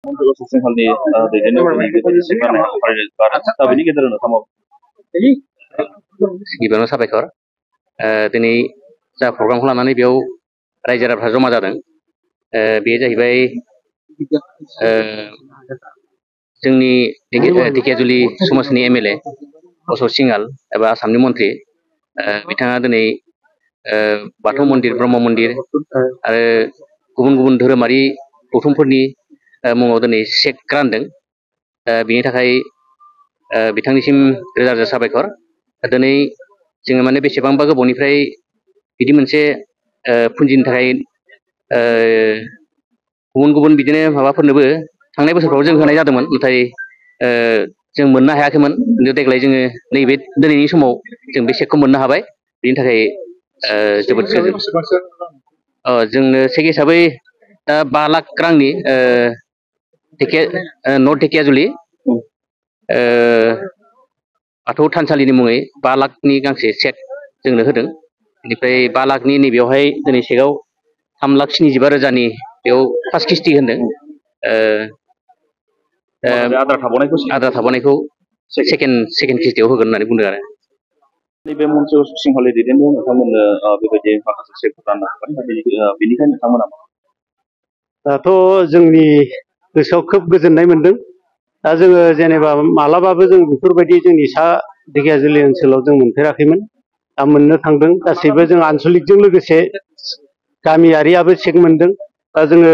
Untuk khususnya hal di Indonesia begitu sekarang barat tapi ini kita udah sama गिबियावनो साबायखर दिनै जा प्रग्रामखौ लानानै बेयाव रायजो राजाफ्रा जमा जादों बेयो जाहैबाय जोंनि ढेकियाजुलि समाजनि एमएलए अशोक सिंहाल एबा आसामनि मन्त्रि बिथाङा दिनै बाथौ मन्दिर ब्रह्म मन्दिर आरो गुबुन गुबुन धोरोमारि गौथुमफोरनि मुङाव दिनै चेक रानदों बिनि थाखाय बिथांनिसिम रोजा रोजा साबायखर दिनै जोङो माने बेसेबांबा गोबावनिफ्राय बिदि मोनसे फुन्जिनि थाखाय गुबुन गुबुन बिदिनो माबाफोरनोबो थांनाय बोसोरफ्राव जों होनाय जादोंमोन नाथाय जों मोननो हायाखैमोन देग्लाय जोङो नैबे दिनैनि समाव जों बे चेकखौ मोननो हाबाय बिनि थाखाय जोबोद जोंनो चेक हिसाबै 5 लाख रांनि नर्थ ढेकियाजुलि बाथौ थानसालिनि मुङै 5 लाखनि गांसे चेक जोंनो होदों बेनिफ्राय 5 लाखनि नैबेयावहाय दिनै चेकआव 3,75,000नि बेयाव फार्स्ट किस्ति होनदों आद्रा थाबावनायखौ सेकेन्ड किस्तियाव होगोन होननानै बुंदों आरो नैबे मोनसे सिंहलि दैदेननो नोंथांमोननो बेबायदि माखासे चेकफोर राननो हाबाय बेनिखायनो नोंथांमोना दाथ' जोंनि गोसोआव खोब गोजोननाय मोनदों दा जोङो जेनेबा मालाबाबो जों बेफोरबायदि जोंनि सा ढेकियाजुलि ओनसोलाव जों मोनफेराखैमोन दा मोननो थांदों गासैबो जों आनसलिकजों लोगोसे गामियारियाबो चेक मोनदों दा जोङो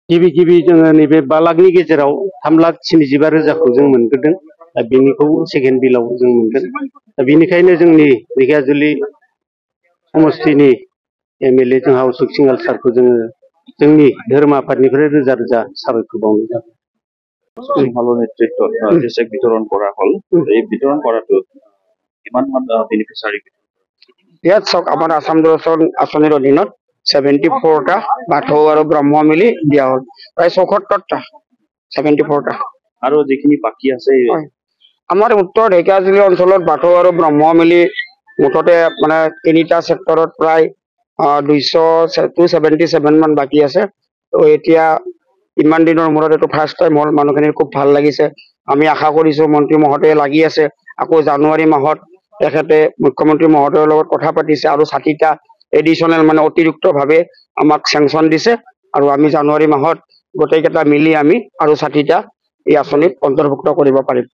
गिबि जोङो नैबे 5 लाखनि गेजेराव 3,75,000खौ जों मोनग्रोदों दा बेनिखौ सेकेन्ड बिलाव जों मोनगोन दा बेनिखायनो जोंनि ढेकियाजुलि समस्तिनि एमएलए जोंहा अशोक सिंहाल सारखौ जोङो जोंनि धोरोम आफादनिफ्राय रोजा रोजा साबायखर बावनाय जाबाय सिंहलनि नेतृत्वत जे चेक বিতরণ করা হল এই বিতরণ করাটো কিমান মান বেনিফিচিয়ারি ইয়াত চক আমাৰ আসাম দৰ্শন আঁচনিৰ অধীনত 74টা বাথৌ আৰু ব্ৰহ্ম মিলি দিয়া হ'ল প্ৰায় 74টা 74টা আৰু যিখিনি বাকি আছে আমাৰ উত্তৰ ঢেকিয়াজুলি অঞ্চলত বাথৌ আৰু ব্ৰহ্ম মিলি মুঠতে মানে 3টা সেক্টৰত প্ৰায় 277 মান বাকি আছে তো এতিয়া ইমান দিনৰ মূৰত এটো ফাৰ্স্ট টাইম হল মানুহখিনিৰ খুব ভাল লাগিছে আমি আশা কৰিছো মন্ত্ৰী মহোদয়ে লাগি আছে আকৌ জানুৱাৰী মাহত তেখেতে মুখ্যমন্ত্ৰী মহোদয়ৰ লগত কথা পাতিছে আৰু 60টা এডিশনাল মানে অতিৰিক্তভাৱে আমাক চেংচন দিছে আৰু আমি জানুৱাৰী মাহত গোটেইকেইটা মিলি আমি আৰু 60টা এই আঁচনিত অন্তৰ্ভুক্ত কৰিব পাৰিম